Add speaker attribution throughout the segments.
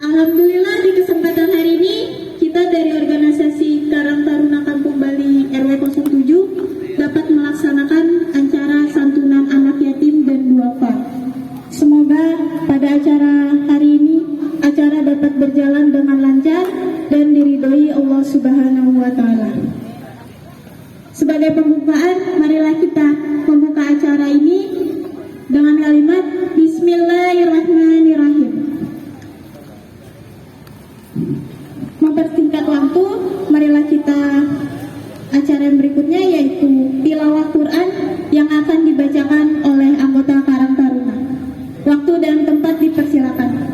Speaker 1: Alhamdulillah di kesempatan hari ini kita dari organisasi Karang Taruna Kampung Bali RW 07 dapat melaksanakan acara santunan anak yatim dan duafa. Semoga pada acara hari ini acara dapat berjalan dengan lancar dan diridhoi Allah Subhanahu wa taala. Sebagai pembukaan, marilah kita membuka acara ini dengan kalimat Bismillahirrahmanirrahim. Mempersingkat waktu, marilah kita acara yang berikutnya yaitu tilawah Quran yang akan dibacakan oleh anggota Karang Taruna. Waktu dan tempat dipersilakan.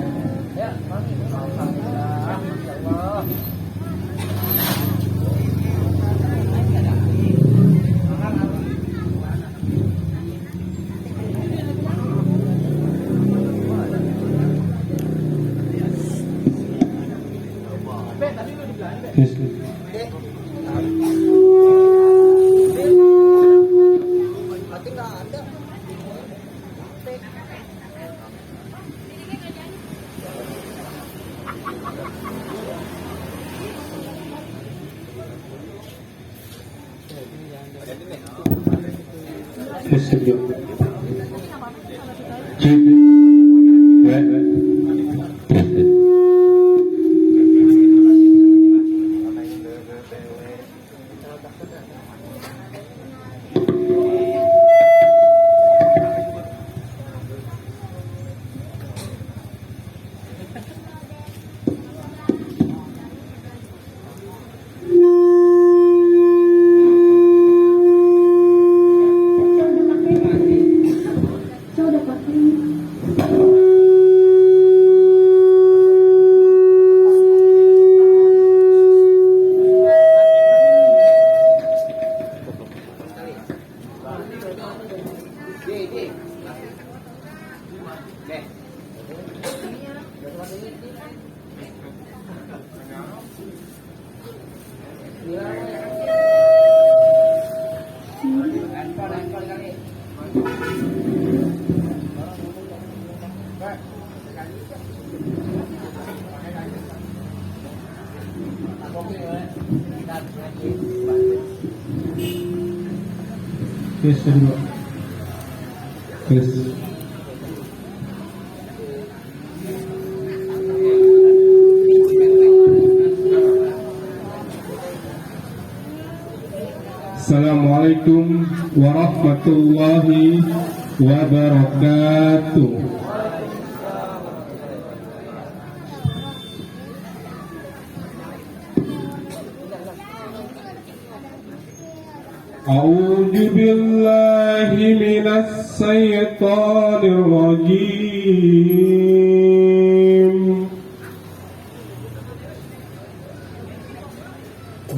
Speaker 2: Assalamualaikum warahmatullahi wabarakatuh. A'udzu billahi minas syaitonir rajim.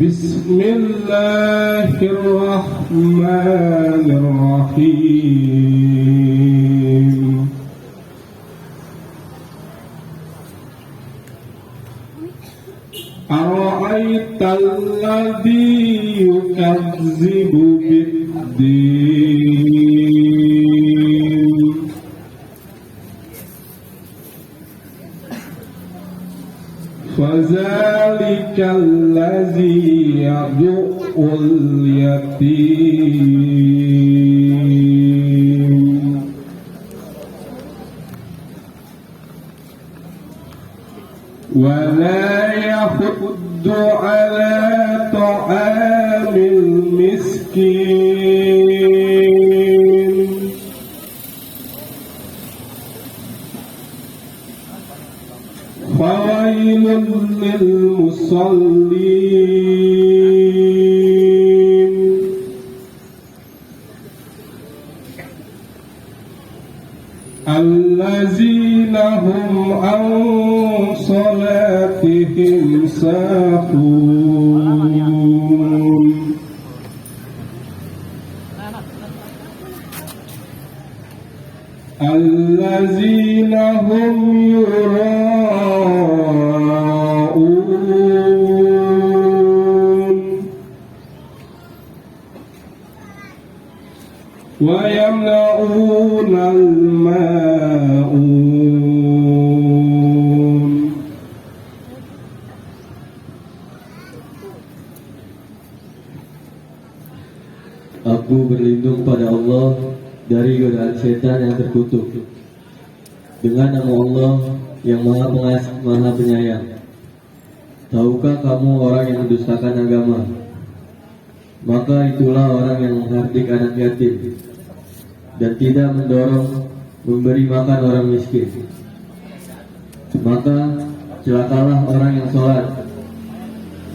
Speaker 2: Bismillahirrahmanirrahim. Ara'aital ladzi yukadzibu bid-din. Fadzalikal ladzi yad'ul yatim. Wa la yahuddu ala ta'amil miskin. Fawailun lil musallin. Allazina hum an salatihim sahun. Allazina hum yura'un wa yamna'una al-ma'un.
Speaker 3: aku berlindung pada Allah dari godaan setan yang terkutuk. Dengan nama Allah yang Maha Pengasih, Maha Penyayang. Tahukah kamu orang yang mendustakan agama? Maka itulah orang yang menghardik anak yatim dan tidak mendorong memberi makan orang miskin. Maka celakalah orang yang sholat,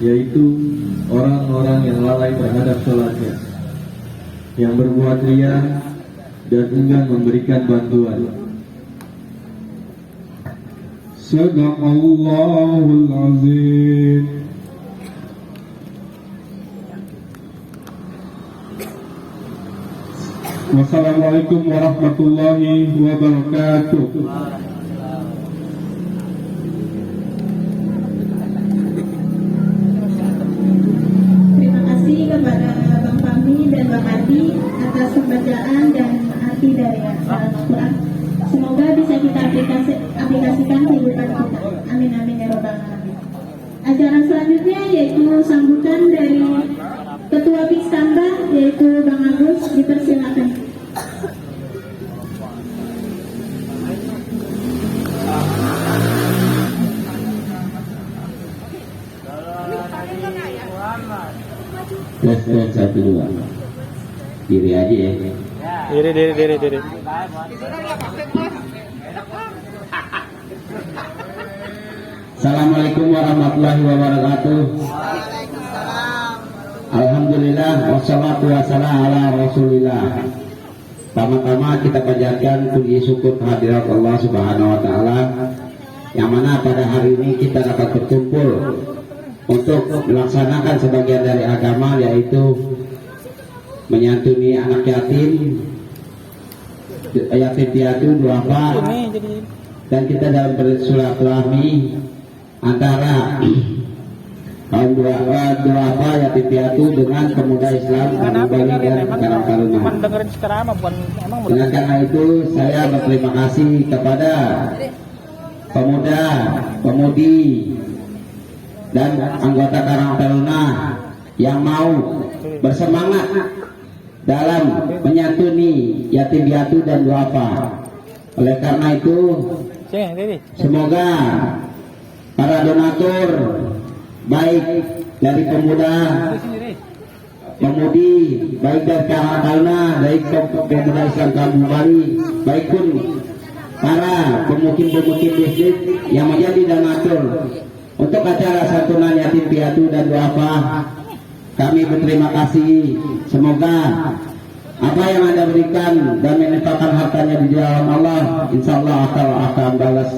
Speaker 3: yaitu orang-orang yang lalai terhadap sholatnya, yang berbuat riya dan enggan memberikan bantuan.
Speaker 2: Sadaqallahul azim. Wassalamualaikum warahmatullahi wabarakatuh.
Speaker 1: Terima kasih kepada Bang Fahmi dan Bang Adi atas pembacaan dan arti dari Al-Quran. Semoga bisa kita aplikasikan kehidupan kita. Amin amin ya robbal alamin. Acara selanjutnya yaitu sambutan dari Ketua Piksamba yaitu Bang Agus, dipersilakan.
Speaker 4: Tes 1 2. Diri aja ya.
Speaker 5: Diri.
Speaker 4: Assalamualaikum warahmatullahi wabarakatuh. Alhamdulillah wassalatu wassalamu ala rasulillah. Pertama-tama kita panjatkan puji syukur kehadirat Allah Subhanahu wa taala yang mana pada hari ini kita dapat berkumpul untuk melaksanakan sebagian dari agama, yaitu menyantuni anak yatim piatu, duafa, dan kita dalam bersilaturahmi antara kaum duafa yatim piatu dengan pemuda Islam Bali dan Karang Taruna. Dengan karena itu saya berterima kasih kepada pemuda, pemudi dan anggota Karang Taruna yang mau bersemangat dalam menyantuni yatim piatu dan duafa. Oleh karena itu, semoga para donatur baik dari pemuda, pemudi, baik dari Karang Taruna, baik pemuda Islam Kampung Bali, baik pun para pemukim-pemukim masjid yang menjadi donatur untuk acara santunan yatim piatu dan duafa, kami berterima kasih. Semoga apa yang Anda berikan dan menempatkan hartanya di jalan Allah, insya Allah akan balas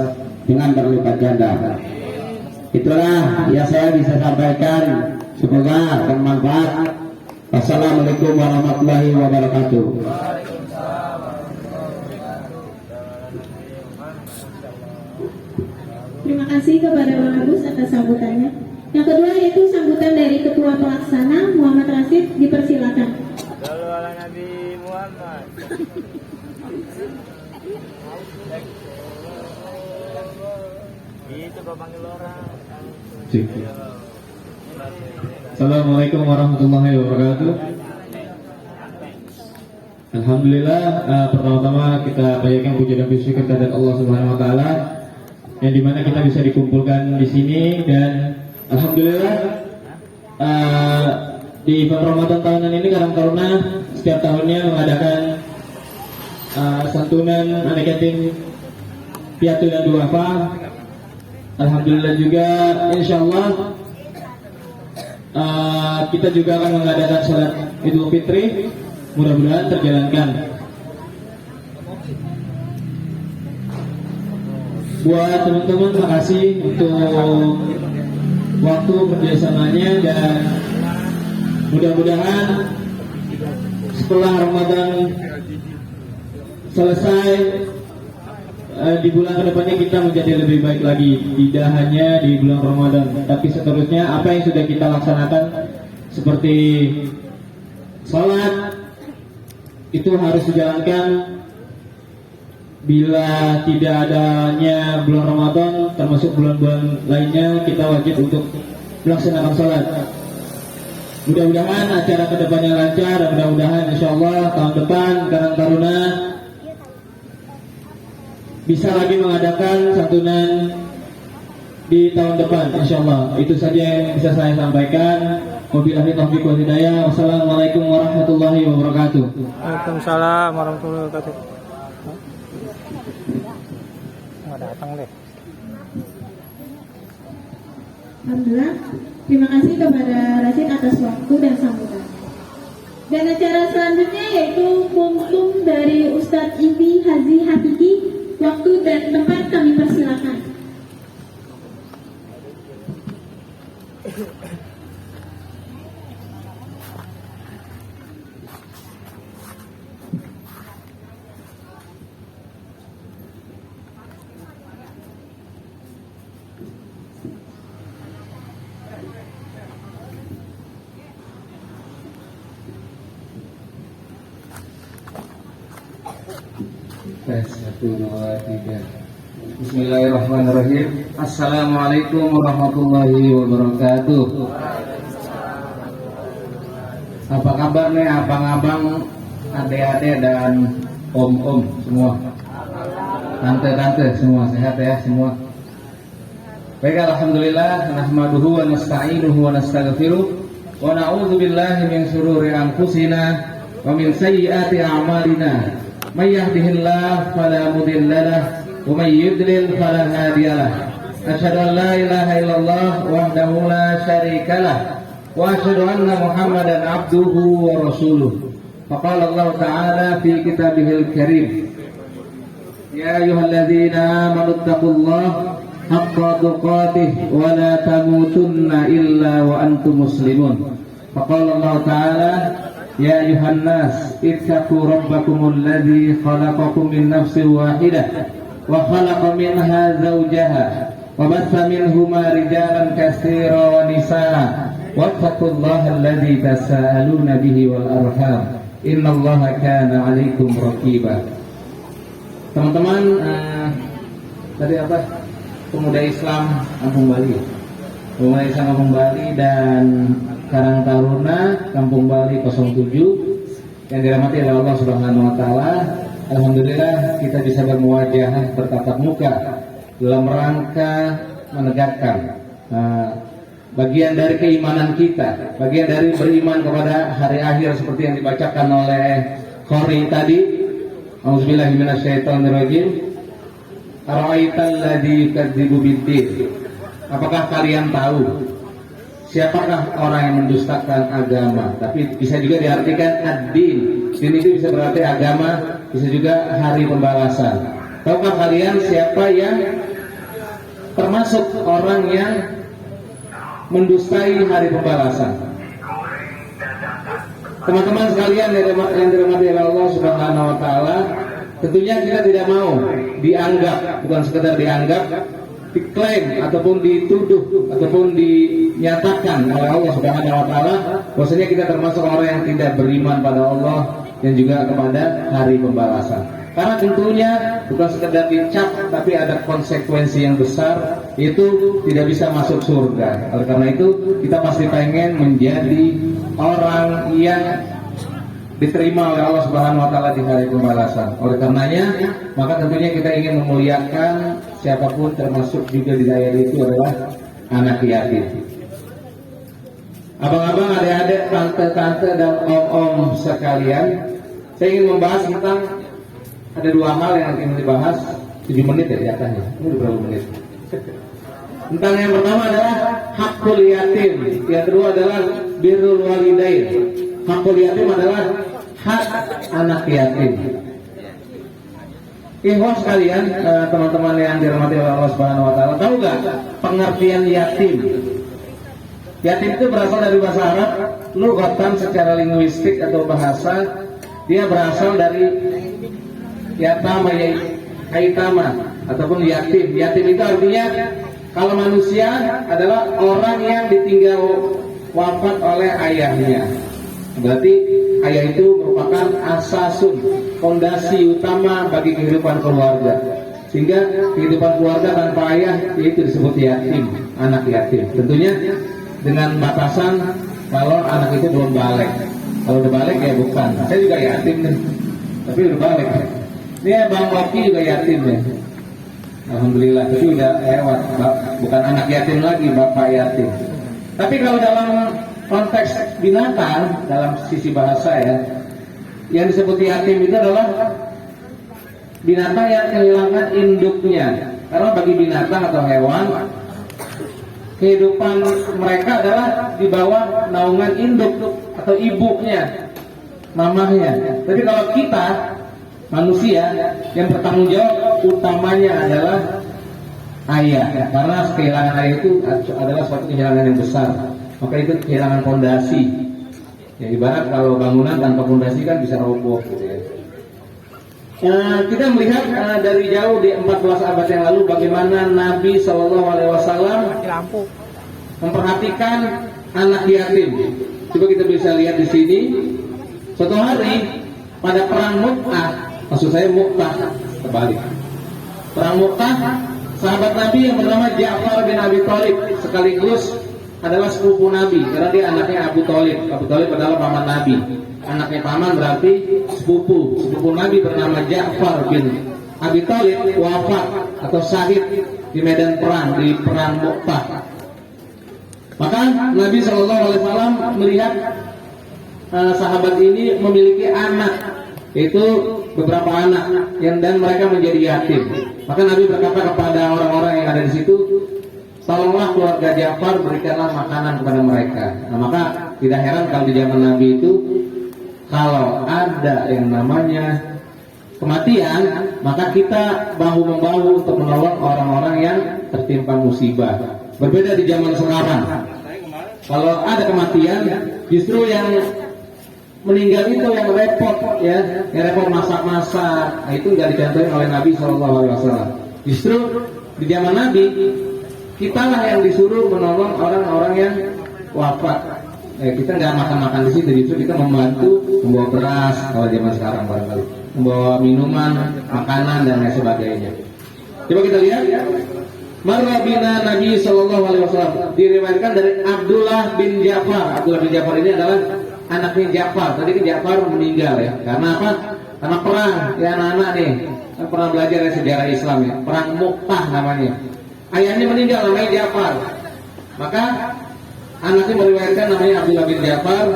Speaker 4: dengan berlipat ganda. Itulah yang saya bisa sampaikan. Semoga bermanfaat. Wassalamualaikum warahmatullahi wabarakatuh.
Speaker 1: Terima kasih kepada Bang Agus atas sambutannya. Yang kedua yaitu sambutan dari Ketua Pelaksana Muhammad Rasid, dipersilakan.
Speaker 5: Lalu ala Nabi Muhammad. Itu panggil orang.
Speaker 3: Assalamualaikum warahmatullahi wabarakatuh. Alhamdulillah, pertama-tama kita panjatkan puji dan syukur kepada Allah Subhanahu wa taala yang dimana kita bisa dikumpulkan di sini, dan alhamdulillah di bulan Ramadan tahunan ini Karang Taruna setiap tahunnya mengadakan santunan anak yatim piatu dan duafa. Alhamdulillah juga, insya Allah kita juga akan mengadakan salat Idul Fitri. Mudah-mudahan terjalankan. Buat teman-teman, makasih untuk waktu kerjasamanya, dan mudah-mudahan setelah Ramadan selesai di bulan kedepannya kita menjadi lebih baik lagi, tidak hanya di bulan Ramadan tapi seterusnya. Apa yang sudah kita laksanakan seperti sholat itu harus dijalankan. Bila tidak adanya bulan Ramadan, termasuk bulan-bulan lainnya, kita wajib untuk melaksanakan sholat. Mudah-mudahan acara kedepannya lancar dan mudah-mudahan insya Allah tahun depan Karang Taruna bisa lagi mengadakan santunan di tahun depan insya Allah. Itu saja yang bisa saya sampaikan. Wabillahi taufiq wal hidayah. Wassalamualaikum warahmatullahi wabarakatuh.
Speaker 5: Waalaikumsalam warahmatullahi wabarakatuh. Nggak datang deh.
Speaker 1: Alhamdulillah, terima kasih kepada Rashid atas waktu dan sambutan. Dan acara selanjutnya yaitu kumtum dari Ustadz Ivi Haji Hakiki. Waktu dan tempat kami persilakan.
Speaker 4: Bismillahirrahmanirrahim. Assalamualaikum warahmatullahi wabarakatuh. Apa kabar nih abang-abang, adik-adik dan om-om semua, tante-tante semua, sehat ya semua? Baik, alhamdulillah, nahmaduhu wa nasta'inuhu wa nastaghfiruh wa na'udzu billahi min syururi anfusina wa min sayyiati a'malina. May yahdihillahu fala mudilla lahu wa may yudlil fala hadiya lahu. Asyhadu an la ilaha illallah wahdahu la syarika lahu wa asyhadu anna Muhammadan abduhu wa rasuluh. Faqala Allah Ta'ala fi kitabihil karim, ya ayyuhalladzina amanu taqullaha haqqa tuqatih wa la tamutunna illa wa antum muslimun. Faqala Allah Ta'ala, ya ayuhan nas ittaqu rabbakumul ladzi khalaqakum min nafsin wahidah wa khalaqa minha zawjaha wa batha minhuma rijalan katsiran wa nisaa wattaqullaha alladzi tasaaluna bihi wal arham innallaha kana 'alaikum raqiba. Teman-teman, tadi apa? Pemuda Islam Kampung Bali. Pemuda Islam Kampung Bali dan Karang Taruna Kampung Bali 07 yang dirahmati oleh Allah Subhanahu wa taala. Alhamdulillah kita bisa bermuwajahah bertatap muka dalam rangka menegakkan bagian dari keimanan kita, bagian dari beriman kepada hari akhir seperti yang dibacakan oleh Khori tadi. Auzubillahi minasyaitonirrajim. Ara'aital ladzi yukadzibu biddin. Apakah kalian tahu siapakah orang yang mendustakan agama? Tapi bisa juga diartikan ad-din. Din itu bisa berarti agama, bisa juga hari pembalasan. Tahukah kalian siapa yang termasuk orang yang mendustai hari pembalasan? Teman-teman sekalian yang dirahmati oleh Allah Subhanahu wa taala, tentunya kita tidak mau dianggap, bukan sekedar dianggap, diklaim ataupun dituduh ataupun dinyatakan oleh Allah Subhanahu wa taala bahwasanya kita termasuk orang yang tidak beriman pada Allah dan juga kepada hari pembalasan. Karena tentunya bukan sekedar dicap, tapi ada konsekuensi yang besar, yaitu tidak bisa masuk surga. Oleh karena itu kita pasti pengen menjadi orang yang diterima oleh Allah Subhanahu wa taala di hari pembalasan. Oleh karenanya, maka tentunya kita ingin memuliakan siapapun, termasuk juga di daerah itu adalah anak yatim. Abang-abang, adik-adik, tante-tante dan om-om sekalian, saya ingin membahas tentang ada dua hal yang ingin dibahas. 7 menit ya di atasnya. Ini berapa menit? Tentang yang pertama adalah hakul yatim, yang kedua adalah birrul walidain. Hakul yatim adalah hak anak yatim. Ikhwan sekalian, teman-teman yang dirahmati oleh Allah Subhanahu wa taala, tahu enggak pengertian yatim? Yatim itu berasal dari bahasa Arab, lughatan secara linguistik atau bahasa, dia berasal dari yatama, aitama ataupun yatim. Yatim itu artinya kalau manusia adalah orang yang ditinggal wafat oleh ayahnya. Berarti ayah itu merupakan asasun, fondasi utama bagi kehidupan keluarga. Sehingga kehidupan keluarga tanpa ayah itu disebut yatim, anak yatim. Tentunya dengan batasan
Speaker 6: kalau anak itu belum balik. Kalau udah balik ya bukan. Saya juga yatim nih, tapi udah balik. Ini Bang Oki juga yatim ya. Alhamdulillah, tapi udah lewat. Bukan anak yatim lagi, bapak yatim. Tapi kalau dalam konteks binatang, dalam sisi bahasa ya, yang disebut yatim itu adalah binatang yang kehilangan induknya. Karena bagi binatang atau hewan, kehidupan mereka adalah di bawah naungan induk atau ibunya, mamahnya. Tapi kalau kita manusia, yang bertanggung jawab utamanya adalah ayah, karena kehilangan ayah itu adalah suatu kehilangan yang besar. Maka itu kehilangan fondasi. Ya, ibarat kalau bangunan tanpa fondasi kan bisa roboh gitu ya. Kita melihat dari jauh di 14 abad yang lalu bagaimana Nabi SAW memperhatikan anak yatim. Coba kita bisa lihat di sini. Suatu hari pada perang Mu'tah, maksud saya Mu'tah, terbalik. Perang Mu'tah, sahabat Nabi yang bernama Ja'far bin Abi Thalib sekaligus adalah sepupu Nabi karena dia anaknya Abu Thalib. Abu Thalib adalah paman Nabi. Anaknya paman berarti sepupu. Sepupu Nabi bernama Ja'far bin Abi Thalib wafat atau syahid di medan perang, di perang Mu'tah. Maka Nabi SAW melihat sahabat ini memiliki anak, yaitu beberapa anak dan mereka menjadi yatim. Maka Nabi berkata kepada orang-orang yang ada di situ, tolonglah keluarga Ja'far, berikanlah makanan kepada mereka. Nah, maka tidak heran kalau di zaman Nabi itu kalau ada yang namanya kematian, maka kita bahu-membahu untuk menolong orang-orang yang tertimpa musibah. Berbeda di zaman sekarang. Kalau ada kematian, justru yang meninggal itu yang repot ya, yang repot masak-masak. Nah, itu nggak dicontohin oleh Nabi SAW. Justru di zaman Nabi, kitalah yang disuruh menolong orang-orang yang wafat. Kita nggak makan-makan di situ, justru kita membantu membawa beras kalau zaman sekarang barangkali, membawa minuman, makanan dan lain sebagainya. Coba kita lihat ya. Marwabina Nabi SAW diriwayatkan dari Abdullah bin Ja'far. Abdullah bin Ja'far ini adalah anaknya Ja'far. Tadi kan Ja'far meninggal ya. Karena apa? Karena perang. Ya anak-anak nih kan pernah belajar ya sejarah Islam ya. Perang Mu'tah namanya. Ayahnya meninggal namanya Ja'far. Maka anaknya meriwayatkan namanya Abdullah bin Ja'far.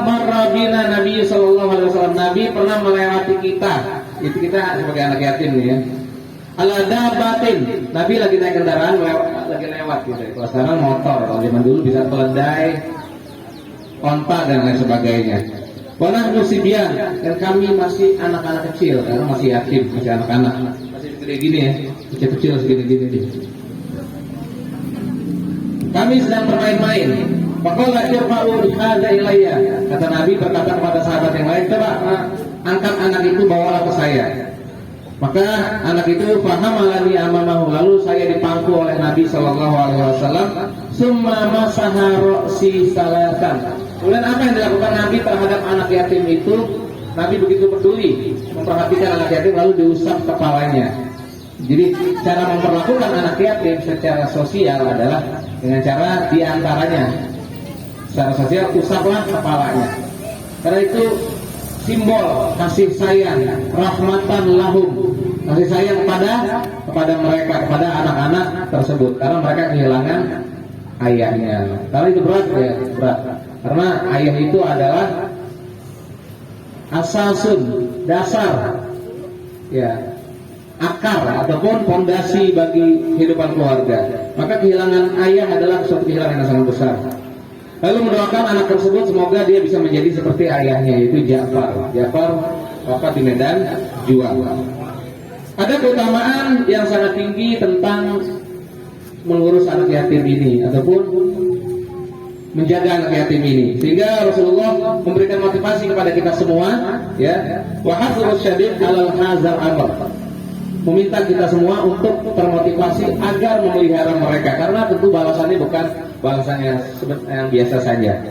Speaker 6: Marwabina Nabi SAW. Nabi pernah melewati kita. Itu kita sebagai anak yatim nih ya. Al-Adabatin, Nabi lagi naik kendaraan lagi lewat gitu. Kalau sekarang motor, kalau zaman dulu bisa keledai, onta dan lain sebagainya. Wanah musibian, dan kami masih anak-anak kecil karena masih yatim, masih anak-anak, masih segede gini ya, kecil-kecil segini-gini. Kami sedang bermain-main. Faqala irfa'u hadza ilayya. Kata Nabi berkata kepada sahabat yang lain, coba angkat anak itu bawalah ke saya. Maka anak itu faham alani amamahu, lalu saya dipangku oleh Nabi SAW. Summa masaha ro'si salatan. Kemudian apa yang dilakukan Nabi terhadap anak yatim itu? Nabi begitu peduli memperhatikan anak yatim, lalu diusap kepalanya. Jadi cara memperlakukan anak yatim secara sosial adalah dengan cara diantaranya secara sosial usaplah kepalanya. Karena itu simbol kasih sayang, rahmatan lahum, kasih sayang kepada mereka, kepada anak-anak tersebut, karena mereka kehilangan ayahnya. Karena itu berat ya, berat. Karena ayah itu adalah asasun, dasar, ya, akar ataupun fondasi bagi kehidupan keluarga. Maka kehilangan ayah adalah suatu kehilangan yang sangat besar. Lalu mendoakan anak tersebut semoga dia bisa menjadi seperti ayahnya, yaitu Ja'far. Ja'far wafat di medan juang. Ada keutamaan yang sangat tinggi tentang mengurus anak yatim ini ataupun menjaga anak yatim ini, sehingga Rasulullah memberikan motivasi kepada kita semua, ya, wa hasrul syadid alal hazar amr, meminta kita semua untuk termotivasi agar memelihara mereka, karena tentu balasannya bukan balasan yang biasa saja.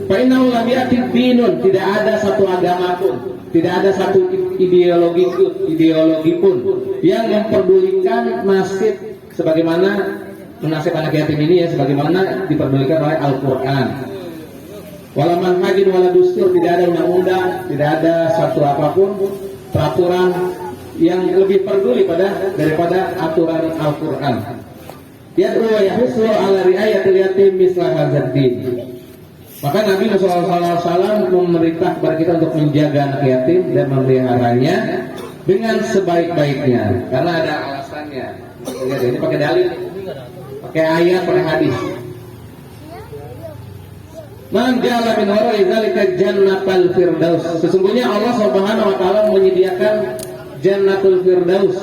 Speaker 6: Fa'innahu lam ya'ti dinun, tidak ada satu agama pun, tidak ada satu ideologi pun yang memperdulikan nasib sebagaimana menasib anak yatim ini ya sebagaimana diperbolehkan oleh Al-Quran. Wala manhajin wala dustur, tidak ada undang-undang, tidak ada satu apapun peraturan yang lebih peduli daripada aturan Al-Quran. Yad'u wa yahussu ala riayatil yatim misla hadzal-din. Maka Nabi SAW memerintah kepada kita untuk menjaga anak yatim dan memeliharanya dengan sebaik-baiknya, karena ada alasannya. Lihat, ini pakai dalil, pakai ayat, pakai hadis. Man ja'ala min wara'i dzalika jannatal firdaus. Sesungguhnya Allah Subhanahu wa taala menyediakan jannatul firdaus.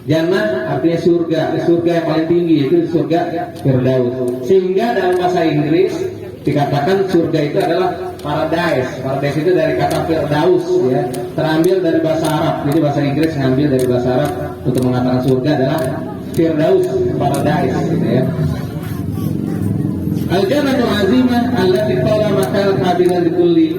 Speaker 6: Jannah artinya surga, surga yang paling tinggi itu surga firdaus. Sehingga dalam bahasa Inggris dikatakan surga itu adalah paradise. Paradise itu dari kata firdaus ya, terambil dari bahasa Arab. Jadi bahasa Inggris ngambil dari bahasa Arab untuk mengatakan surga adalah firdaus, paradise gitu ya. Al-jannatul azimah allati talama al-qabilan likulli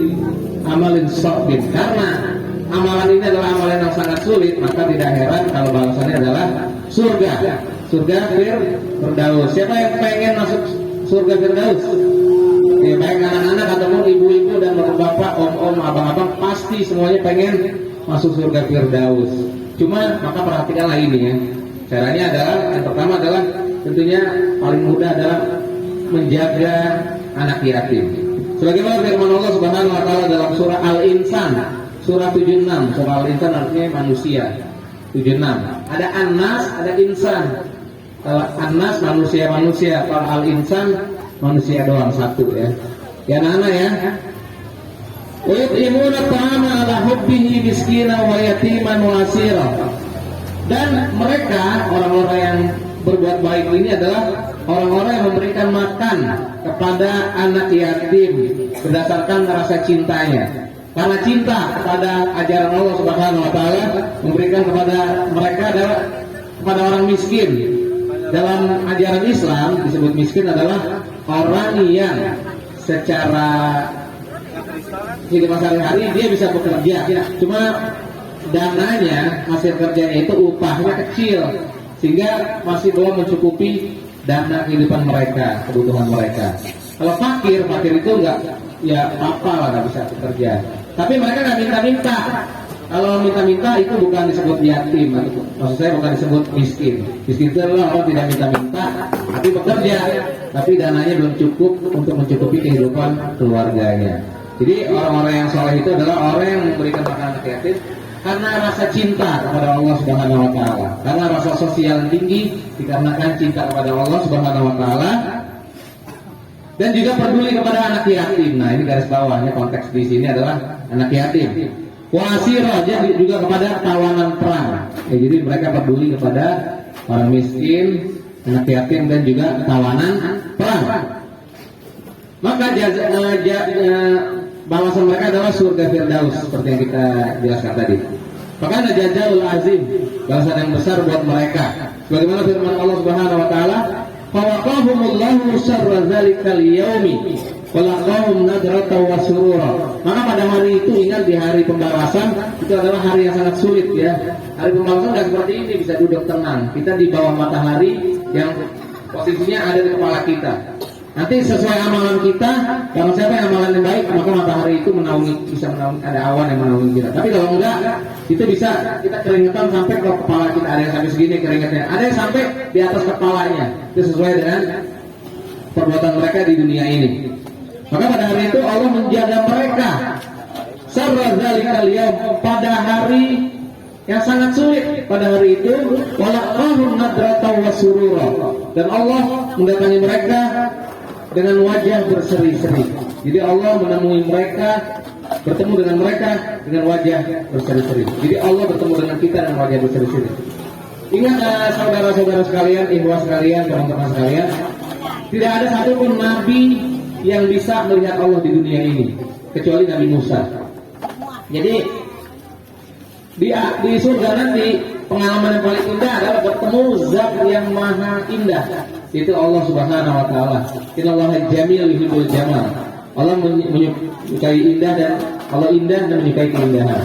Speaker 6: amalin sabin. Karena amalan ini adalah amalan yang sangat sulit, maka tidak heran kalau balasannya adalah surga. Surga firdaus. Siapa yang pengen masuk surga firdaus? Ya, baik anak-anak ataupun ibu-ibu dan bapak-bapak, om-om, abang-abang, pasti semuanya pengen masuk surga firdaus. Cuma maka perhatikanlah ini ya. Caranya adalah yang pertama adalah tentunya paling mudah adalah menjaga anak yatim. Sebagaimana firman Allah Subhanahu wa taala dalam surah Al-Insan, surah 76. Surah Al-Insan artinya manusia. 76. Ada An-Nas, ada Insan. Kalau An-Nas manusia-manusia, kalau Al-Insan manusia doang satu ya. Ya anak-anak ya. Wa yut'imuna ta'ama 'ala hubbihi miskina wa yatiman wa asira. Dan mereka orang-orang yang berbuat baik ini adalah orang-orang yang memberikan makan kepada anak yatim berdasarkan rasa cintanya. Karena cinta kepada ajaran Allah Subhanahu wa taala memberikan kepada mereka adalah kepada orang miskin. Dalam ajaran Islam disebut miskin adalah orang yang secara hidup sehari-hari dia bisa bekerja, cuma dananya hasil kerjanya itu upahnya kecil sehingga masih belum mencukupi dana kehidupan mereka, kebutuhan mereka. Kalau fakir itu enggak, ya apa lah nggak bisa bekerja. Tapi mereka nggak minta-minta. Kalau minta-minta itu bukan disebut yatim, maksud saya bukan disebut miskin. Miskin itu adalah orang tidak minta-minta, tapi bekerja, tapi dananya belum cukup untuk mencukupi kehidupan keluarganya. Jadi orang-orang yang soleh itu adalah orang yang memberikan makan anak yatim karena rasa cinta kepada Allah Subhanahu wa taala, karena rasa sosial yang tinggi dikarenakan cinta kepada Allah Subhanahu wa taala, dan juga peduli kepada anak yatim. Nah, ini garis bawahnya, konteks di sini adalah anak yatim. Wasirah juga kepada tawanan perang. Ya, jadi mereka peduli kepada orang miskin, anak yatim dan juga tawanan perang. Maka balasan mereka adalah surga firdaus seperti yang kita jelaskan tadi. Maka ada jazaul azim, balasan yang besar buat mereka. Bagaimana firman Allah Subhanahu wa taala, "Fawaqahumullahu syarra dzalikal yaumi wa laqahum nadrata wa surura." Maka pada hari itu, ingat di hari pembalasan itu adalah hari yang sangat sulit ya. Hari pembalasan tidak seperti ini bisa duduk tenang. Kita di bawah matahari yang posisinya ada di kepala kita. Nanti sesuai amalan kita, kalau siapa yang amalan yang baik, maka matahari itu bisa menaungi, ada awan yang menaungi kita. Tapi kalau enggak, itu bisa kita keringetan sampai ke kepala kita. Ada yang sampai segini keringetnya, ada yang sampai di atas kepalanya. Itu sesuai dengan perbuatan mereka di dunia ini. Maka pada hari itu Allah menjaga mereka. Sarra dzalikal yaum, pada hari yang sangat sulit pada hari itu, walaqahum nadrata wa surura. Dan Allah mendatangi mereka dengan wajah berseri-seri. Jadi Allah menemui mereka, bertemu dengan mereka dengan wajah berseri-seri. Jadi Allah bertemu dengan kita dengan wajah berseri-seri. Ingat saudara-saudara sekalian, ikhwah sekalian, teman-teman sekalian, tidak ada satupun nabi yang bisa melihat Allah di dunia ini kecuali Nabi Musa. Jadi di surga nanti pengalaman yang paling indah adalah bertemu zat yang maha indah, itu Allah Subhanahu wa taala. Innallaha jamil yuhibbul jamal. Allah menyukai indah dan Allah indah dan menyukai keindahan.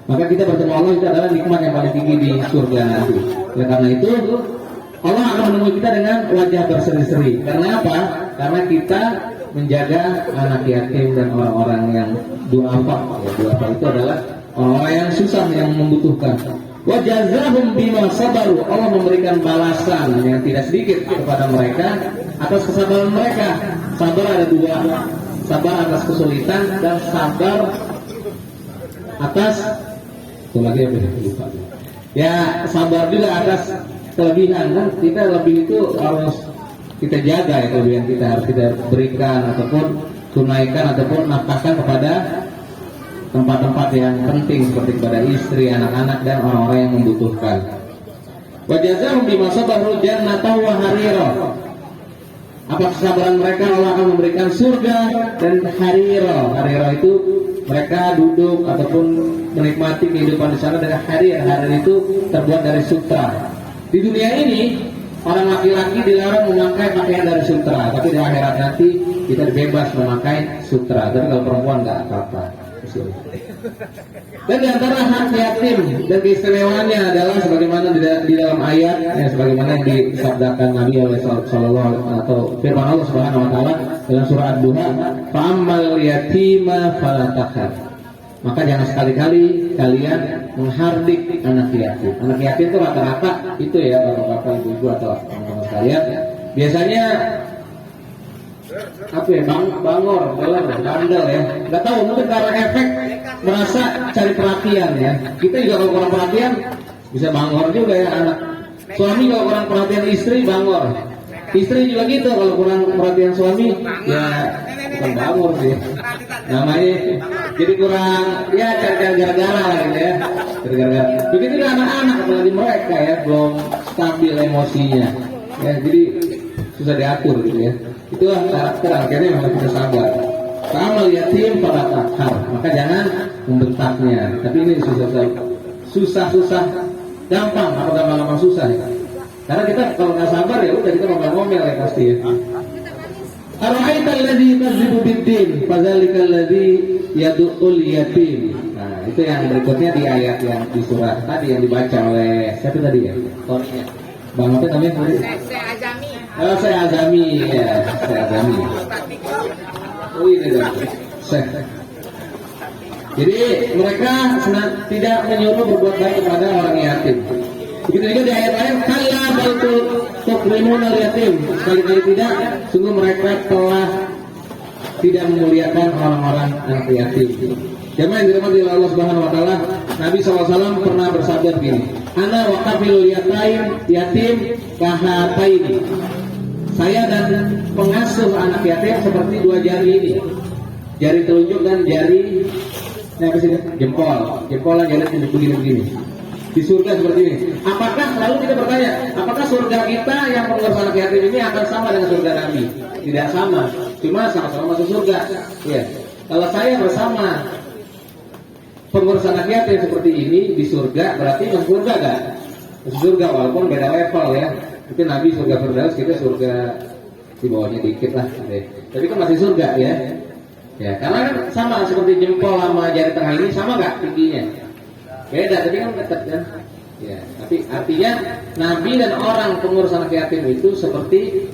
Speaker 6: Maka kita bertemu Allah itu adalah nikmat yang paling tinggi di surga nanti. Oleh karena itu Allah akan menemui kita dengan wajah berseri-seri. Karena apa? Karena kita menjaga anak yatim dan orang-orang yang duafa. Ya, duafa itu adalah orang-orang yang susah, yang membutuhkan. Wa jazahum bima sabaru. Allah memberikan balasan yang tidak sedikit kepada mereka atas kesabaran mereka. Sabar ada dua, sabar atas kesulitan dan sabar atas itu lagi apa ya? Lupa. Ya, sabar juga atas kelebihan kan. Kita lebih itu harus kita jaga ya, kelebihan kita harus kita berikan ataupun tunaikan ataupun nafkahkan kepada tempat-tempat yang penting seperti kepada istri, anak-anak dan orang-orang yang membutuhkan. Wa jazaahum bima sabaru jannatan wa harira. Apa kesabaran mereka, Allah akan memberikan surga dan harira. Harira itu mereka duduk ataupun menikmati kehidupan di sana dengan harir. Harir itu terbuat dari sutra. Di dunia ini orang laki-laki dilarang memakai pakaian dari sutra, tapi di akhirat nanti kita bebas memakai sutra. Tapi kalau perempuan nggak apa-apa. Dan di antara hak yatim dan keistimewaannya adalah sebagaimana di dalam ayat yang sebagaimana yang disabdakan Nabi Sallallahu atau firman Allah Subhanahu Wa Taala dalam surah Ad-Duha, "Fa'ammal yatima fala taqhar." Maka jangan sekali-kali kalian menghardik anak yatim. Anak yatim itu rata-rata itu ya bapak-bapak, ibu-ibu atau teman-teman sekalian. Biasanya apa ya, bangor, bandel ya. Nggak tahu, mungkin karena efek merasa cari perhatian ya. Kita juga kalau kurang perhatian bisa bangor juga ya anak. Suami kalau kurang perhatian istri bangor. Istri juga gitu, kalau kurang perhatian suami ya bukan bangor sih. Namanya jadi kurang ya cari-cari gara-gara gitu ya. Gara-gara. Begitu juga anak-anak apalagi mereka ya belum stabil emosinya. Ya jadi susah diatur gitu ya. Itulah karakter akhirnya yang harus kita sabar. Ta'amal yatim pada takhar, maka jangan membentaknya. Tapi ini susah gampang, apa gampang susah ya. Karena kita kalau nggak sabar ya udah kita ngomel-ngomel ya pasti ya. Ara'aita alladzi yukadzibu bid-din, fadzalika alladzi yad'ul yatim. Nah, itu yang berikutnya di ayat yang di surat tadi yang dibaca oleh siapa tadi ya? Tornya. Bang apa namanya tadi? Saya Azami ya, saya Azami. Oh ini dah. Jadi mereka tidak menyuruh berbuat baik kepada orang yatim. Begitu juga di ayat lain, kalla bal tukrimuna yatim. Sekali-kali tidak, sungguh mereka telah tidak memuliakan orang-orang anak yatim. Jemaah yang dirahmati oleh Allah Subhanahu Wa Taala, Nabi SAW pernah bersabda begini, ana waqafil yatim kahataini. Saya dan pengasuh anak yatim seperti dua jari ini, jari telunjuk dan jari jempol dan jari telunjuk begini. Di surga seperti ini. Apakah lalu kita bertanya, apakah surga kita yang pengurus anak yatim ini akan sama dengan surga Nabi? Tidak sama, cuma sama-sama masuk surga. Ya. Kalau saya bersama pengurus anak yatim seperti ini di surga, berarti masuk surga kan? Masuk surga walaupun beda level ya. Itu Nabi surga Firdaus, kita surga di bawahnya dikit lah. Tapi kan masih surga ya. Ya, karena kan sama seperti jempol sama jari tengah ini sama nggak tingginya? Beda, tapi kan dekat kan? Ya, tapi artinya Nabi dan orang pengurus anak yatim itu seperti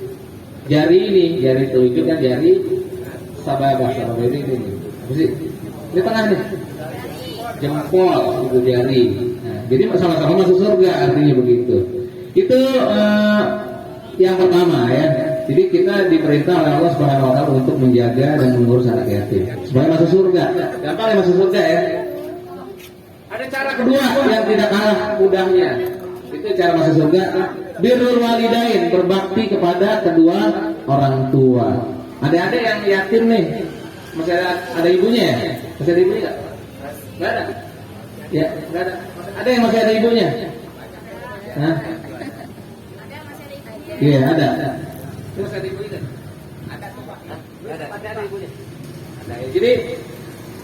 Speaker 6: jari ini, jari telunjuk dan jari sababah ini. Apa sih? Ini tengah nih. Jempol itu jari. Nah, jadi sama-sama masuk surga artinya begitu. Itu yang pertama ya. Jadi kita diperintah oleh Allah Subhanahu Wa Taala untuk menjaga dan mengurus anak yatim supaya masuk surga. Gampang ya masuk surga ya. Ada cara kedua yang tidak kalah mudahnya. Itu cara masuk surga. Birrul walidain, berbakti kepada kedua orang tua. Ada yang yatim nih, masih ada ibunya ya? Masih ada ibunya nggak? Nggak ada. Ya, nggak ada. Ada yang masih ada ibunya? Hah? Iya ada. Terus ada ibunya? Ada tuh Pak. Ada ibunya. Ada. Jadi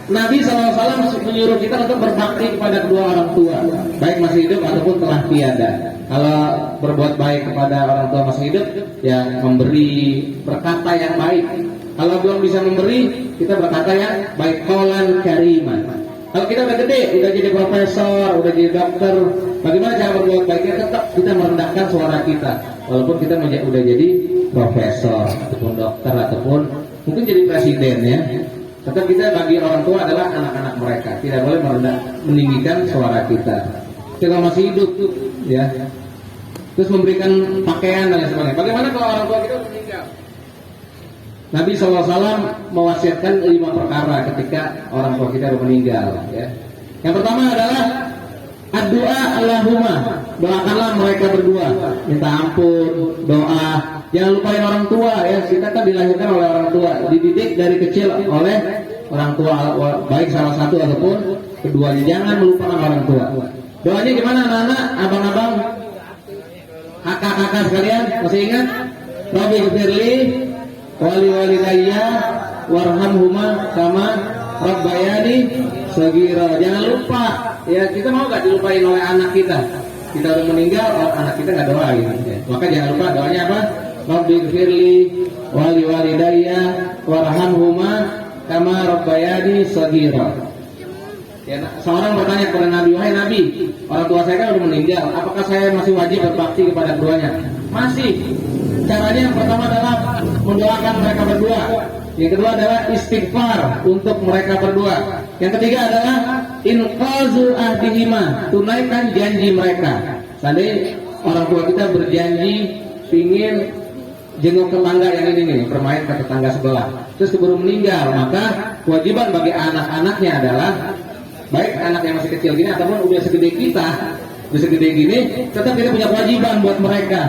Speaker 6: Nabi SAW menyuruh kita untuk berbakti kepada kedua orang tua, baik masih hidup ataupun telah tiada. Kalau berbuat baik kepada orang tua masih hidup, ya memberi, berkata yang baik. Kalau belum bisa memberi, kita berkata yang baik, qaulan kariman. Kalau kita udah gede, udah jadi profesor, udah jadi dokter, bagaimana cara berbuat baiknya? Tetap kita merendahkan suara kita, walaupun kita udah jadi profesor ataupun dokter ataupun mungkin jadi presiden ya. Tetap kita bagi orang tua adalah anak-anak mereka, tidak boleh meninggikan suara kita. Kita masih hidup ya. Terus memberikan pakaian dan sebagainya. Bagaimana kalau orang tua kita meninggal? Nabi SAW mewasiatkan 5 perkara ketika orang tua kita meninggal ya. Yang pertama adalah doa Allahumma, doakanlah mereka berdua, minta ampun, doa. Jangan lupain orang tua ya, kita kan dilahirkan oleh orang tua, dididik dari kecil oleh orang tua, baik salah satu ataupun keduanya. Jangan melupakan orang tua. Doanya gimana anak-anak, abang-abang, kakak-kakak sekalian, masih ingat? Rabbi gfirli wali walidayya warhamhuma kama rabbayani sagira. Jangan lupa ya, kita mau gak dilupain oleh anak kita? Kita udah meninggal, anak kita gak doain ya. Maka jangan lupa doanya apa? Rabbi gfirli wali walidayya warhamhuma kama rabbayani sagira. Ya, seorang bertanya kepada Nabi, wahai Nabi, orang tua saya kan udah meninggal, apakah saya masih wajib berbakti kepada keduanya? Masih. Caranya yang pertama adalah mendoakan mereka berdua. Yang kedua adalah istighfar untuk mereka berdua. Yang ketiga adalah inqazu ahdihima, tunaikan janji mereka. Seandainya orang tua kita berjanji ingin jenguk tetangga yang ini nih, bermain ke tetangga sebelah, terus keburu meninggal, maka kewajiban bagi anak-anaknya adalah baik anak yang masih kecil gini ataupun udah segede kita, udah segede gini, tetap kita punya kewajiban buat mereka.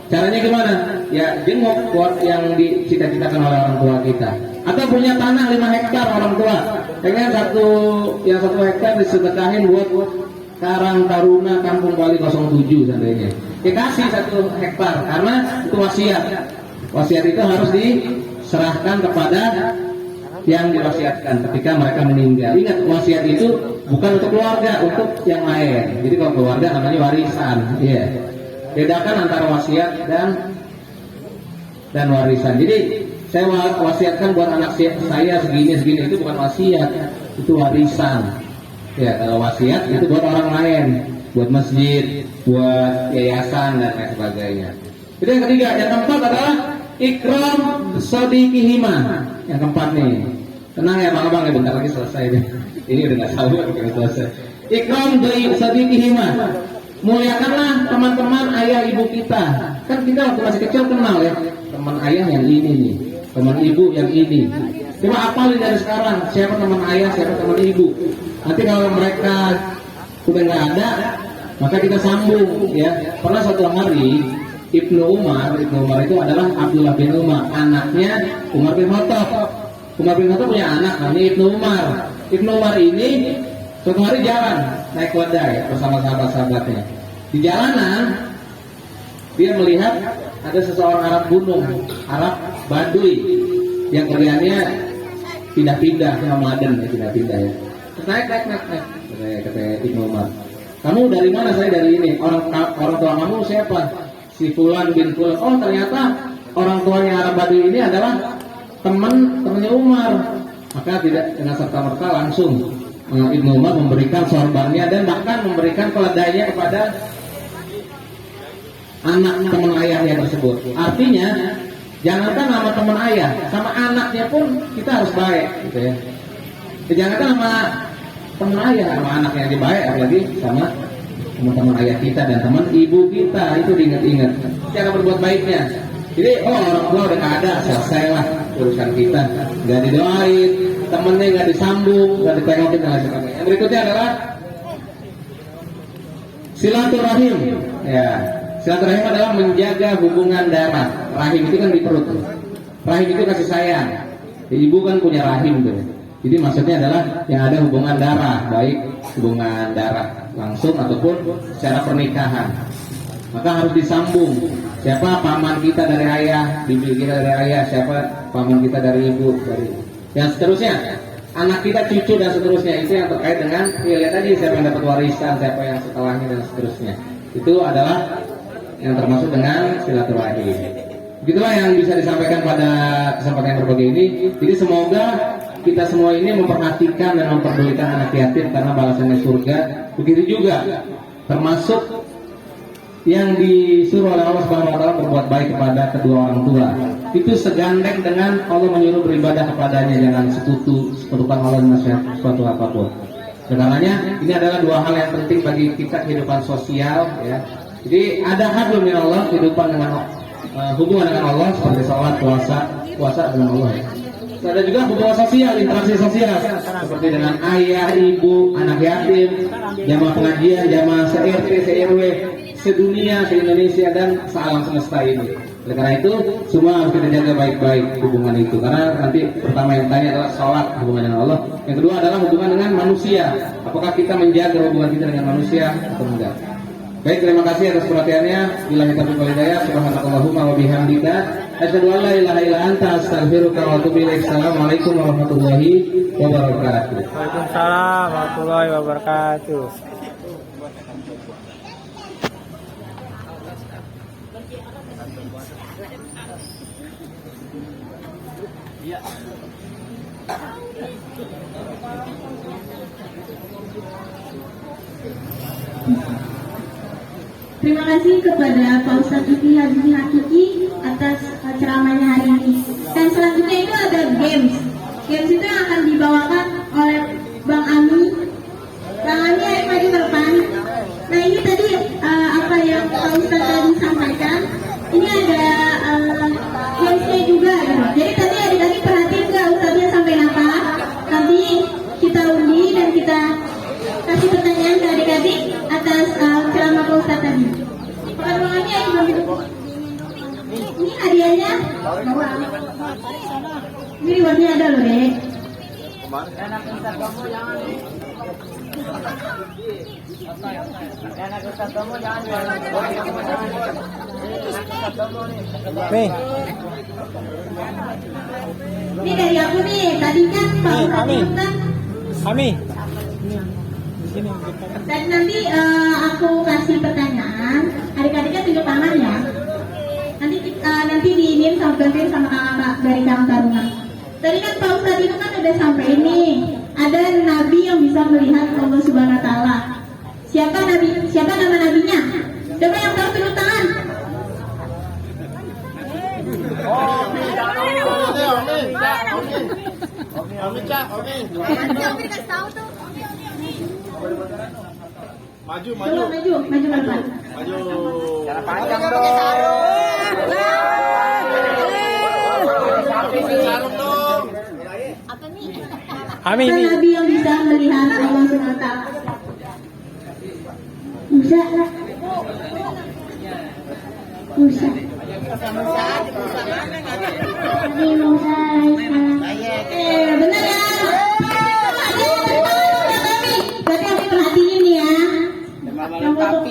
Speaker 6: Caranya gimana? Ya jenguk buat yang dicita-citakan oleh orang tua kita. Atau punya tanah 5 hektar orang tua, pengen yang 1 hektar disedekahin buat Karang Taruna Kampung Bali 07 seandainya. Dikasih 1 hektar karena itu wasiat. Wasiat itu harus diserahkan kepada yang diwasiatkan ketika mereka meninggal. Ingat, wasiat itu bukan untuk keluarga, untuk yang lain. Jadi kalau keluarga namanya warisan. Iya. Bedakan antara wasiat dan warisan. Jadi saya wasiatkan buat anak saya segini itu bukan wasiat, itu warisan. Ya, kalau wasiat itu buat orang lain, buat masjid, buat yayasan dan lain sebagainya. Itu yang ketiga. Yang keempat adalah ikram sadiqihima. Yang keempat nih, tenang ya bang-bang, ya bentar lagi selesai deh. Ini udah nggak sabar kalau selesai. Ikram sadiqihima, muliakanlah teman-teman ayah ibu kita. Kan kita waktu masih kecil kenal ya, teman ayah yang ini nih, teman ibu yang ini. Coba apalin dari sekarang, siapa teman ayah, siapa teman ibu. Nanti kalau mereka udah nggak ada, maka kita sambung ya. Pernah suatu hari Ibnu Umar itu adalah Abdullah bin Umar, anaknya Umar bin Khattab. Umar bin Khattab punya anak namanya Ibnu Umar. Ibnu Umar ini suatu hari jalan naik keledai bersama sahabat-sahabatnya. Di jalanan dia melihat ada seseorang Arab gunung, Arab Baduy yang kerjanya pindah-pindah, nomaden ya, pindah-pindah ya. Naik. Kata Ibnu Umar, kamu dari mana? Saya dari ini. Orang tua kamu siapa? Si Fulan bin Fulan. Oh ternyata orang tuanya Arab Baduy ini adalah temannya Umar. Maka tidak dengan serta-merta langsung Ibnu Umar memberikan sorbannya dan bahkan memberikan keledainya kepada anak teman ayahnya tersebut. Artinya jangankan sama teman ayah, sama anaknya pun kita harus baik, gitu ya. Jangankan sama teman ayah, sama anaknya aja baik, apalagi sama teman-teman ayah kita dan teman ibu kita. Itu diingat-ingat cara berbuat baiknya. Jadi orang tua udah nggak ada, selesai lah urusan kita, nggak didoain, temennya nggak disambung, nggak ditengokin dan lain sebagainya. Yang berikutnya adalah silaturahim. Ya, silaturahim adalah menjaga hubungan darah. Rahim itu kan di perut. Rahim itu kasih sayang. Ibu kan punya rahim tuh. Jadi maksudnya adalah yang ada hubungan darah, baik hubungan darah langsung ataupun secara pernikahan. Maka harus disambung. Siapa paman kita dari ayah, bibi kita dari ayah, siapa paman kita dari ibu, dari yang seterusnya, anak kita, cucu dan seterusnya. Itu yang terkait dengan lihat tadi siapa yang dapat warisan, siapa yang setelahnya dan seterusnya. Itu adalah yang termasuk dengan silaturahim. Begitulah yang bisa disampaikan pada kesempatan yang berbagai ini. Jadi semoga kita semua ini memperhatikan dan memperdulikan anak yatim karena balasannya surga. Begitu juga termasuk yang disuruh oleh Allah Subhanahu wa taala berbuat baik kepada kedua orang tua. Itu segandeng dengan Allah menyuruh beribadah kepadanya, jangan sekutukan Allah dengan sesuatu apapun. Sebenarnya ini adalah dua hal yang penting bagi kita kehidupan sosial ya. Jadi ada hablum minallah, kehidupan dengan hubungan dengan Allah seperti sholat, puasa dengan Allah ya. Terus ada juga hubungan sosial, interaksi sosial seperti dengan ayah, ibu, anak yatim, jamaah pengajian, jamaah se-RT, se-RW, sedunia, se-Indonesia dan se-alam semesta ini. Oleh karena itu semua harus kita jaga baik-baik hubungan itu, karena nanti pertama yang tanya adalah sholat, hubungan dengan Allah. Yang kedua adalah hubungan dengan manusia, apakah kita menjaga hubungan kita dengan manusia atau enggak. Baik, terima kasih atas perhatiannya. Billahi taufiq wal hidayah. Subhanakallahumma wa bihamdika asyhadu an la ilaha illa anta astaghfiruka wa atubu ilaik. Assalamualaikum warahmatullahi wabarakatuh.
Speaker 5: Waalaikumsalam warahmatullahi wabarakatuh.
Speaker 1: Terima kasih kepada Pak Ustadz Ifi Haji Hakiki atas ceramahnya hari ini. Dan selanjutnya itu ada games. Games itu yang akan dibawakan oleh Bang Ami. Bang Ami ayo maju ke depan. Nah ini tadi apa yang Pak Ustadz tadi sampaikan. Ini ada gamesnya juga gitu. Jadi tadi adik-adik perhatiin nggak Ustadznya sampai apa? Nanti kita undi dan kita kasih pertanyaan ke adik-adik atas ceramah Pak Ustadz tadi. Pertanyaannya ini hadiahnya. Ini rewardnya ada loh dek.
Speaker 5: Nih,
Speaker 1: Ini dari aku nih. Tadi kan Pak Ustadz itu kan.
Speaker 5: Ami. Di sini kita.
Speaker 1: Dan nanti aku kasih pertanyaan, adik-adiknya tunjuk tangan ya. Nanti diinin sama gantiin sama kakak dari Karang Taruna. Tadi kan Pak Ustadz itu kan udah sampai ini. Ada nabi yang bisa melihat Allah Subhanahu Wa Taala. Siapa nama nabinya? Coba yang tahu tunjuk tangan.
Speaker 7: Maju,
Speaker 1: Coba maju pelan-pelan.
Speaker 7: Cara panjang dong. Sarung dong.
Speaker 5: Ami
Speaker 1: Siapa
Speaker 5: ini.
Speaker 1: nabi yang bisa melihat Allah Subhanahu Wa Taala? Musa. Musa. Nabi Musa alaihissalam. Benar ya? Berarti aku perhatiin nih ya. Yang foto.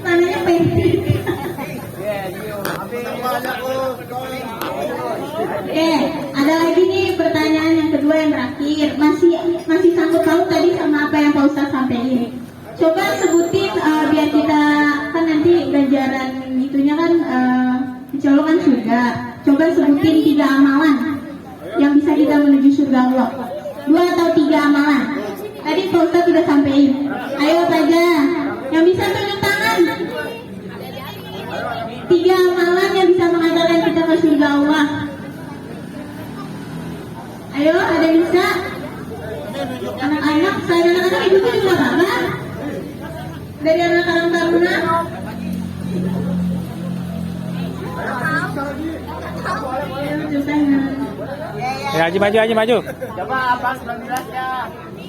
Speaker 1: Tangannya pendek. Oke, ada lagi nih pertanyaan yang kedua yang terakhir. Masih sanggup tahu tadi sama apa yang Pak Ustadz sampaikan. Coba sebutin biar kita kan nanti ganjaran itunya kan dicolongkan surga. Coba sebutin 3 amalan yang bisa kita menuju surga Allah. 2 atau 3 amalan. Tadi Pak Ustadz sudah sampaikan. Ayo saja yang bisa tunjuk tangan. 3 amalan yang bisa mengantarkan kita ke surga Allah. Ayo, ada yang bisa? Anak-anak, saya anak-anak ibu juga apa? Dari anak Karang Taruna.
Speaker 5: Ya, Haji maju.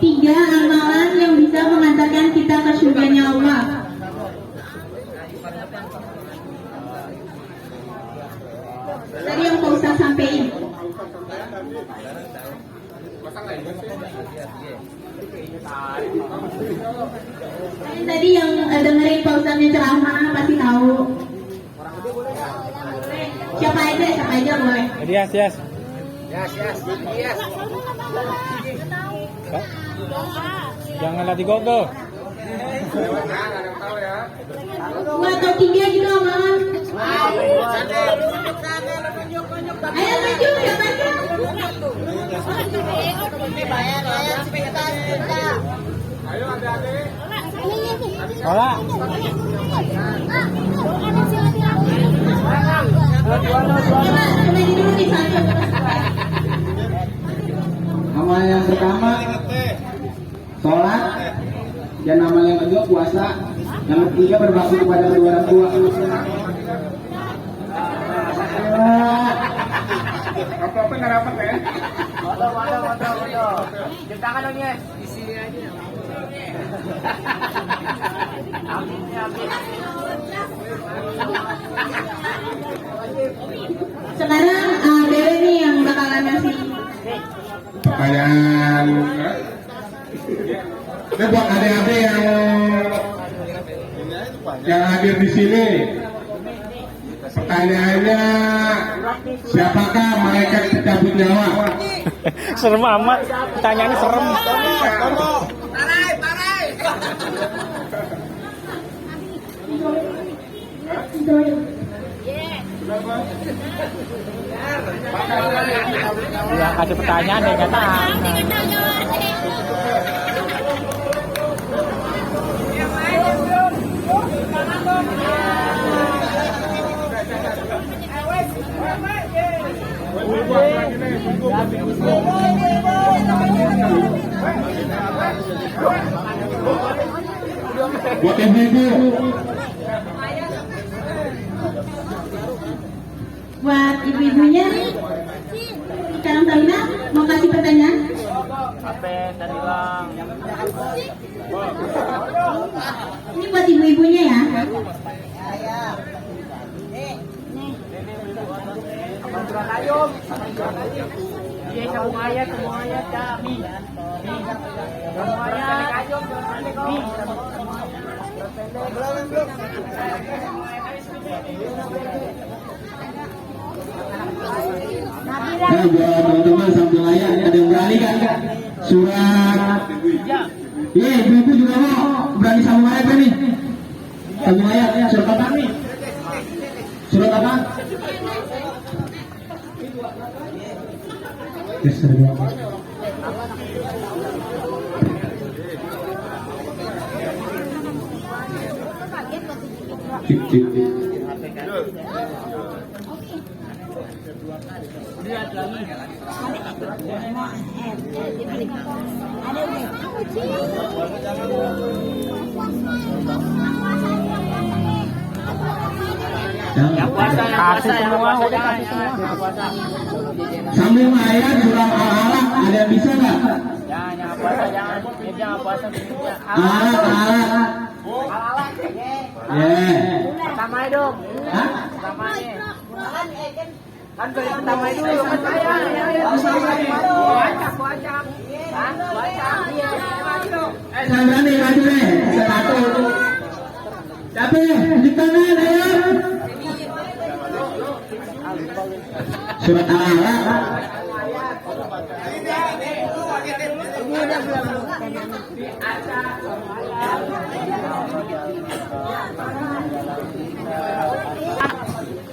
Speaker 1: 3 amalan yang bisa mengantarkan kita ke surganya Allah. Tadi yang Pak Ustadz sampaikan. Tadi yang dengerin Pak Ustadznya ceramah pasti tahu. Siapa aja boleh.
Speaker 5: Yes. Janganlah digogo.
Speaker 1: 2 atau 3 gitu Mama. Ayo maju ya maju.
Speaker 5: Olah.
Speaker 1: Coba dulu di sana.
Speaker 4: Amal yang pertama sholat, dan amal yang kedua puasa, yang ketiga berbakti kepada kedua orang tua.
Speaker 7: Apa-apa nggak dapat ya?
Speaker 1: Sekarang Dewe nih yang bakalan ngasih.
Speaker 2: Pertanyaan ini buat adik-adik yang hadir di sini. Pertanyaannya, siapakah malaikat pencabut nyawa?
Speaker 5: Serem amat. Pertanyaannya serem. Ya kasih pertanyaan deh nggak tahu.
Speaker 2: Buat ibu-ibu,
Speaker 1: Buat ibu-ibunya sekarang Taruna mau kasih pertanyaan. Ini buat ibu-ibunya ya.
Speaker 4: Nah, buat teman-teman sambil layar, ada yang berani kan? Surat. Iya, ibu-ibu juga mau berani sambung ayat kan nih? Sambung ayat, ya, surat apa nih? Surat apa?
Speaker 5: Kasih semua, udah kasih semua.
Speaker 4: Sambung ayat surah Al-Alaq, ada yang bisa nggak?
Speaker 5: Jangan puasa.
Speaker 4: Al-Alaq. Ya.
Speaker 5: Pertama dong.
Speaker 4: Hah?
Speaker 5: Kan pertama dulu kan saya.
Speaker 4: Saya berani maju deh. Satu. Siapa ya? Tunjuk tangan, ayo. Surat Al-Alaq.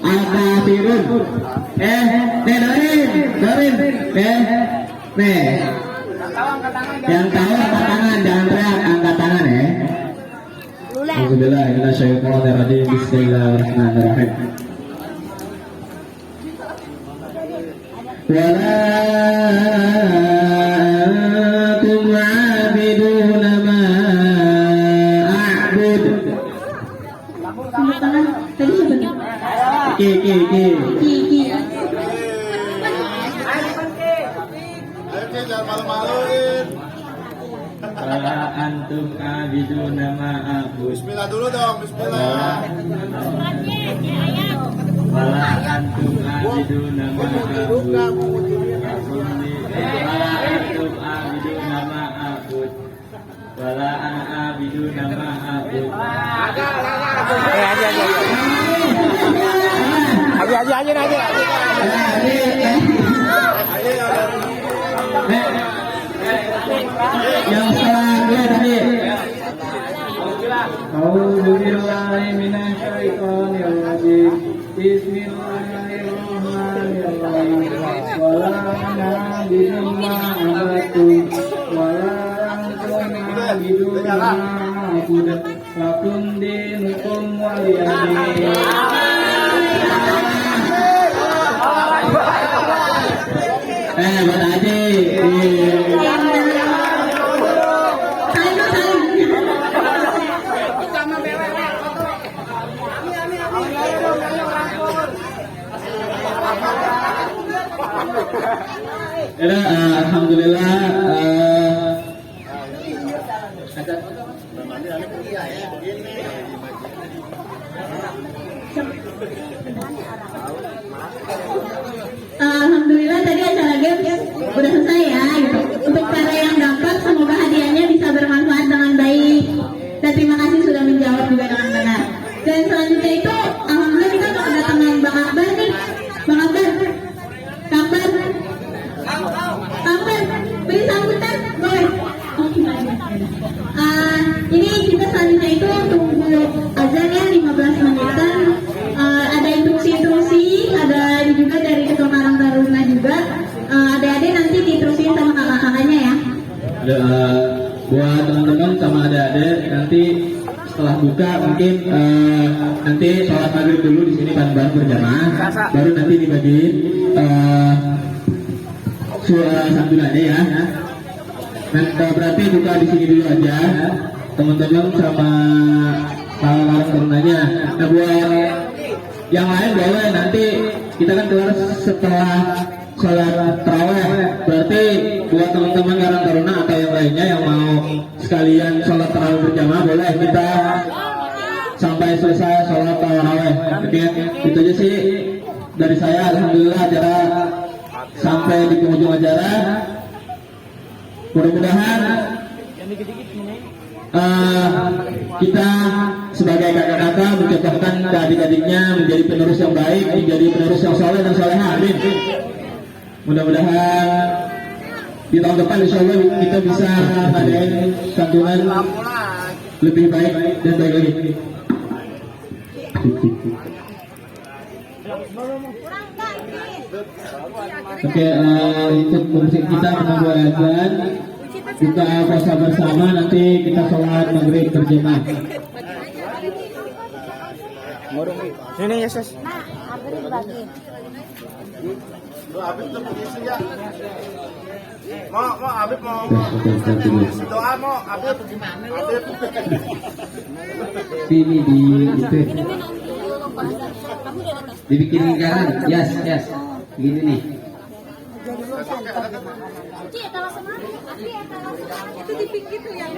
Speaker 4: Al-Kafirun. Dengerin. Nih. Yang tahu angkat tangan, jangan teriak, angkat tangan ya. Alhamdulillah, minasyaitonirrajim. Bismillahirrahmanirrahim. Wala antum 'abiduna ma a'bud.
Speaker 1: Tepuk tangan. Tadi siapa nih?
Speaker 4: Ki.
Speaker 1: Ki.
Speaker 7: Ayo jangan malu-maluin.
Speaker 3: Wala antum abiduna ma a'bud.
Speaker 7: Bismillah dulu dong, Bismillah.
Speaker 3: Wala antum abiduna ma a'bud. Wala antum abiduna ma a'bud. Wala ana abiduna ma a'bud.
Speaker 5: Aja.
Speaker 4: Yang selanjutnya tadi.
Speaker 8: A'udzubillahi minasyaitonirrajim. Bismillahirrahmanirrahim. Wala na'budu ma'abatum wala antum ma'budu ma'abud lakum dinukum waliyadin.
Speaker 4: Buat adik. Ya, alhamdulillah.
Speaker 1: Alhamdulillah tadi acara game udah selesai ya gitu. Untuk para yang dapat semoga hadiahnya bisa bermanfaat dengan baik dan terima kasih sudah menjawab juga dengan benar. Dan selanjutnya itu alhamdulillah kita kedatangan Bang Akbar nih. Bang Akbar, Akbar, beri sambutan boleh. Ini kita selanjutnya itu tunggu azan ya 15 menitan. Ada instruksi-instruksi, ada juga dari Ketua Karang Taruna juga. Adik-adik nanti diterusin sama kakak-kakaknya ya.
Speaker 8: Buat teman-teman sama adik-adik nanti setelah buka mungkin nanti sholat maghrib dulu di sini bareng-bareng berjamaah, baru nanti dibagiin santunannya ya. Dan berarti buka di sini dulu aja teman-teman sama Karang Tarunanya. Nah buat yang lain boleh nanti kita kan keluar setelah sholat tarawih. Berarti buat teman-teman Karang Taruna atau yang lainnya yang mau sekalian sholat tarawih berjamaah boleh kita sampai selesai sholat tarawih. Oke, itu aja sih dari saya. Alhamdulillah acara sampai di penghujung acara. Mudah-mudahan kita sebagai kakak-kakak mencontohkan ke adik-adiknya menjadi penerus yang baik, menjadi penerus yang soleh dan soleha. Amin. Mudah-mudahan di tahun depan insya Allah kita bisa ngadain santunan lebih baik dan baik lagi. Oke, untuk musik kita menunggu azan, buka puasa bersama, nanti kita sholat maghrib berjamaah.
Speaker 5: Ini Yesus.
Speaker 7: Habib tuh pengisi ya. Mau Habib mau doa mau Habib gimana? Habib.
Speaker 4: Sini di itu. Dibikin lingkaran. Yes. Begini nih.
Speaker 1: Itu di pinggir tuh yang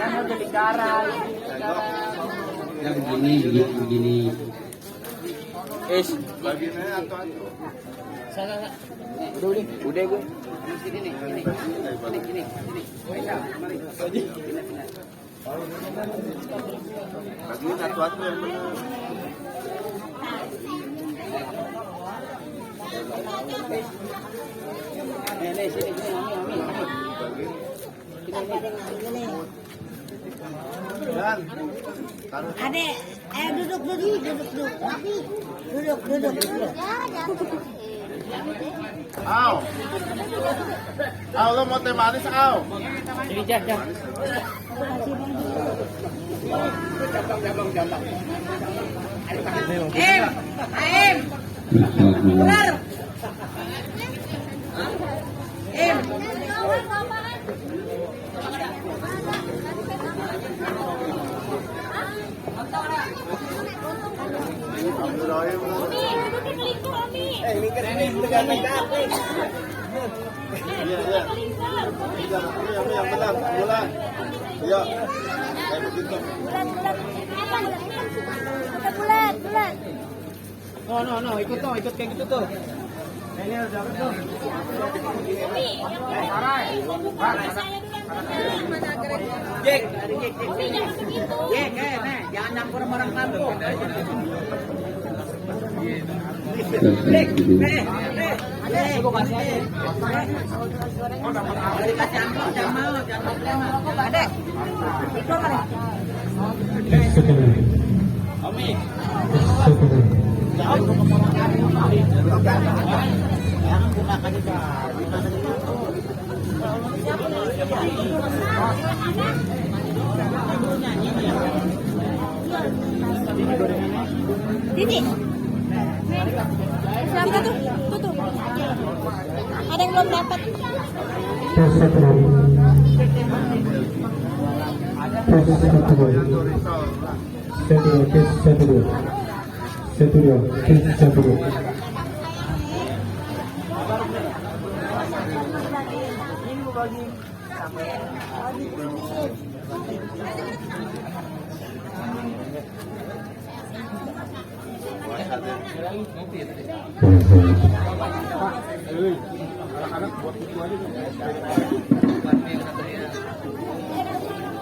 Speaker 4: Ya begini.
Speaker 7: Bagiannya atau
Speaker 5: Udah gue.
Speaker 4: Sini.
Speaker 7: bagian atu-atu yang benar. Dan
Speaker 9: Adek, duduk.
Speaker 7: Au lo mau teh manis au.
Speaker 5: Ini jangan.
Speaker 9: Aim. Keluar.
Speaker 7: Yang benar, bulan. Iya. Kayak begitu.
Speaker 9: Bulan.
Speaker 5: No, ikut kayak gitu tuh. Ini udah tuh. Jek, jangan nyampur orang kampung.
Speaker 9: Adek. Didi. Siapa tuh? Tuh. Ada yang belum dapat.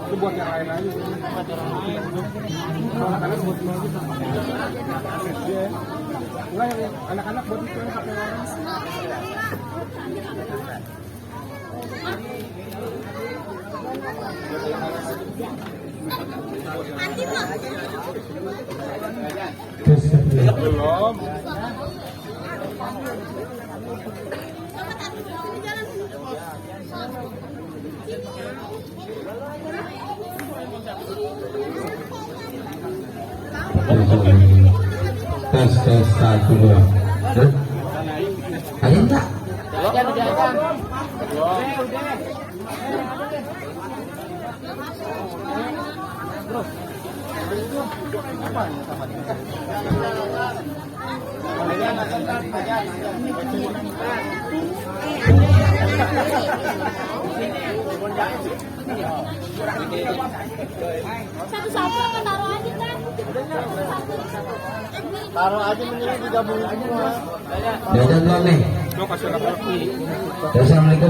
Speaker 6: Itu buat yang lain aja. Anak-anak buat semua gitu. Enggak, yang anak-anak buat itu yang pakai orang. Belum.
Speaker 4: Tes 1 2. Ada enggak?
Speaker 9: Satu-satu apa taruh aja kan?
Speaker 7: Taruh aja mendingan digabungin semua.
Speaker 4: Jajan belum nih?
Speaker 6: Mau kasih lapor.
Speaker 4: Assalamualaikum.